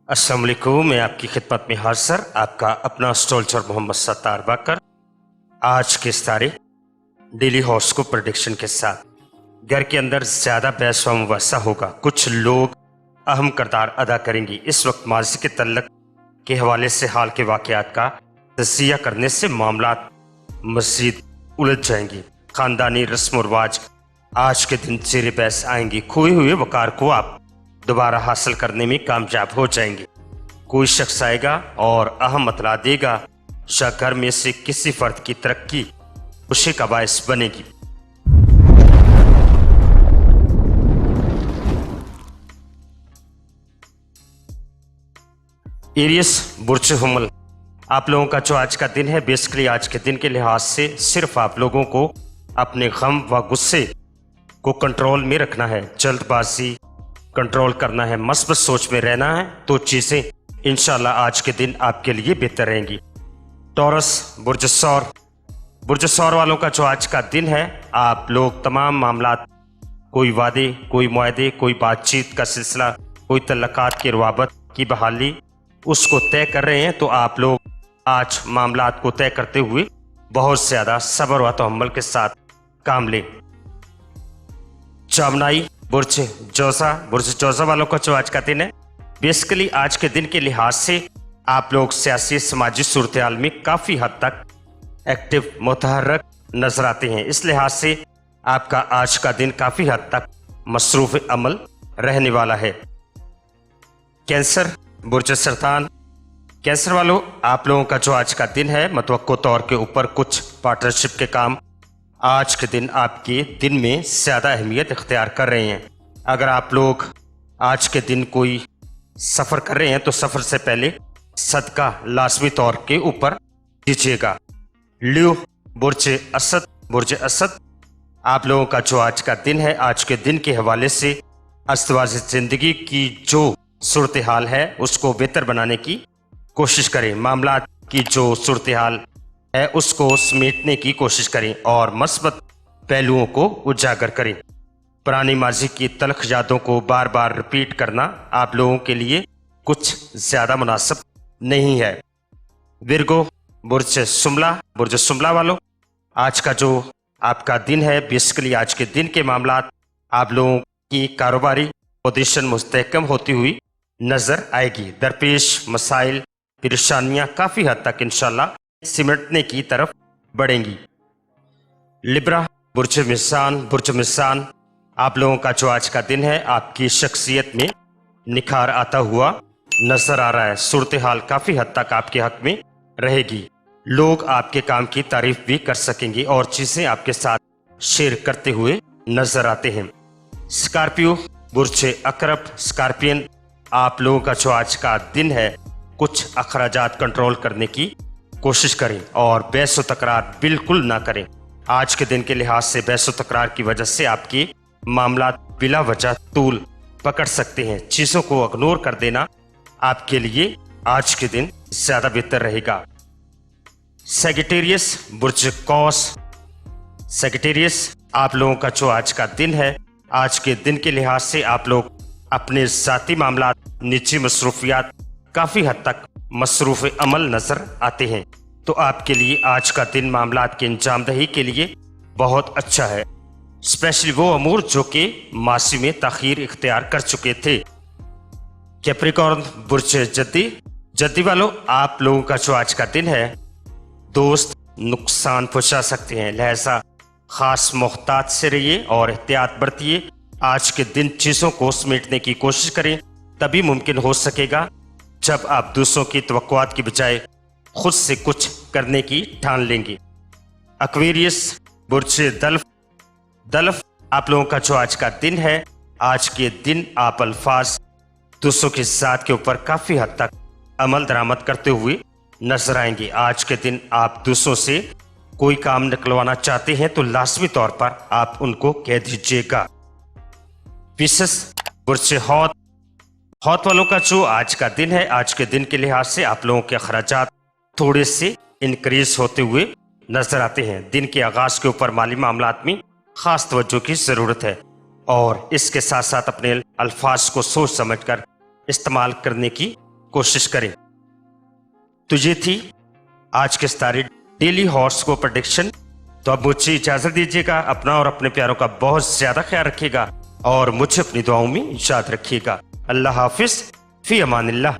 अस्सलाम वालेकुम। मैं आपकी खिदमत में हाजिर आपका अपना स्टॉलचर मोहम्मद सत्तार बाकर। आज की इस तारीख डेली हॉरोस्कोप प्रेडिक्शन के साथ घर के अंदर ज़्यादा बहस व मुबहसा होगा। कुछ लोग अहम किरदार अदा करेंगी। इस वक्त माजी के तल्लक के हवाले से हाल के वाक़यात का तज़किया करने से मामलात मज़ीद उलझ जाएंगी। ख़ानदानी रस्म व रिवाज आज के दिन ज़ेर बहस आएंगी। खोए हुए वक़ार को आप दोबारा हासिल करने में कामयाब हो जाएंगे। कोई शख्स आएगा और अहम मतला देगा, शायद घर में से किसी फर्द की तरक्की खुशी का बायस बनेगी। एरियस बुर्ज हुमल, आप लोगों का जो आज का दिन है, बेसिकली आज के दिन के लिहाज से सिर्फ आप लोगों को अपने गम व गुस्से को कंट्रोल में रखना है, जल्दबाजी कंट्रोल करना है, मस्बत सोच में रहना है, तो चीज़ें इंशाल्लाह आज के दिन आपके लिए बेहतर रहेंगी। टॉरस बुर्ज सौर वालों का जो आज का दिन है, आप लोग तमाम मामलात, कोई वादे, कोई मुआहदे, कोई बातचीत का सिलसिला, कोई तल्लकात की रवाबत की बहाली उसको तय कर रहे हैं, तो आप लोग आज मामलात को तय करते हुए बहुत ज़्यादा सब्र व तहम्मुल के साथ काम लें। चावनाई बुर्ज जौज़ा वालों का जो आज का दिन है, बेसिकली आज के दिन के लिहाज से आप लोग सियासी समाजी सूरत हाल में काफ़ी हद तक एक्टिव मुतहर्रक नजर आते हैं। इस लिहाज से आपका आज का दिन काफ़ी हद तक मसरूफ़ अमल रहने वाला है। कैंसर बुर्ज सरतान, कैंसर वालों, आप लोगों का जो आज का दिन है, मतवक्को तौर के ऊपर कुछ पार्टनरशिप के काम आज के दिन आपके दिन में ज़्यादा अहमियत इख्तियार कर रहे हैं। अगर आप लोग आज के दिन कोई सफ़र कर रहे हैं तो सफ़र से पहले सदका लाजमी तौर के ऊपर दीजिएगा। लियो बुर्ज असद, आप लोगों का जो आज का दिन है, आज के दिन के हवाले से अस्तवाज़ ज़िंदगी की जो सूरत हाल है उसको बेहतर बनाने की कोशिश करें। मामलात की जो सूरत हाल है उसको समेटने की कोशिश करें और मस्बत पहलुओं को उजागर करें। पुरानी माजी की तल्ख यादों को बार बार रिपीट करना आप लोगों के लिए कुछ ज़्यादा मुनासिब नहीं है। विरगो बुर्ज सुमला वालों, आज का जो आपका दिन है, बेसिकली आज के दिन के मामलात आप लोगों की कारोबारी पोजीशन मुस्तहकम होती हुई नज़र आएगी। दरपेश मसाइल परेशानियाँ काफ़ी हद तक इंशाल्लाह सिमटने की तरफ बढ़ेंगी। लिब्रा बुर्ज मिज़ान, आप लोगों का जो आज का दिन है, आपकी शख्सियत में निखार आता हुआ नजर आ रहा है। सूरत हाल काफ़ी हद तक आपके हक में रहेगी। लोग आपके काम की तारीफ भी कर सकेंगे और चीज़ें आपके साथ शेयर करते हुए नजर आते हैं। स्कॉर्पियो बुर्ज अकरब, स्कॉर्पियन, आप लोगों का जो आज का दिन है, कुछ अखराजात कंट्रोल करने की कोशिश करें और बहस व तकरार बिल्कुल ना करें। आज के दिन के लिहाज से बहस व तकरार की वजह से आपके मामलात बिला वजह तूल पकड़ सकते हैं। चीज़ों को इग्नोर कर देना आपके लिए आज के दिन ज़्यादा बेहतर रहेगा। सेजिटेरियस बुर्ज कौस, आप लोगों का जो आज का दिन है, आज के दिन के लिहाज से आप लोग अपने ज़ाती मामलात, निजी मसरूफियात काफ़ी हद तक मसरूफ़ अमल नज़र आते हैं, तो आपके लिए आज का दिन मामलात की अंजामदही के लिए बहुत अच्छा है। स्पेशली वो अमूर जो कि मासी में ताख़ीर इख्तियार कर चुके थे। कैप्रिकॉर्न बुर्ज जद्दी वालों, आप लोगों का जो आज का दिन है, दोस्त नुकसान पहुँचा सकते हैं, लिहाजा ख़ास मोहतात से रहिए और एहतियात बरतिए। आज के दिन चीज़ों को समेटने की कोशिश करें, तभी मुमकिन हो सकेगा जब आप दूसरों की तवक्कुआत की बजाय खुद से कुछ करने की ठान लेंगे। एक्वेरियस बुर्ज दल्फ, आप लोगों का जो आज का दिन है, आज के दिन आप अल्फाज दूसरों की ज़ात के ऊपर काफ़ी हद तक अमल दरामद करते हुए नजर आएंगे। आज के दिन आप दूसरों से कोई काम निकलवाना चाहते हैं तो लाजमी तौर पर आप उनको कह दीजिएगा। पिसस बुर्ज हौत वालों का जो आज का दिन है, आज के दिन के लिहाज से आप लोगों के अखराजात थोड़े से इंक्रीज होते हुए नजर आते हैं। दिन के आगाज के ऊपर माली मामलात में खास तवज्जो की ज़रूरत है और इसके साथ साथ अपने अल्फाज को सोच समझकर इस्तेमाल करने की कोशिश करें। तो ये थी आज के सारे डेली हॉरोस्कोप प्रेडिक्शन। तो अब मुझे इजाजत दीजिएगा। अपना और अपने प्यारों का बहुत ज्यादा ख्याल रखिएगा और मुझे अपनी दुआओं में याद रखिएगा। अल्लाह हाफिज, फी अमानिल्लाह।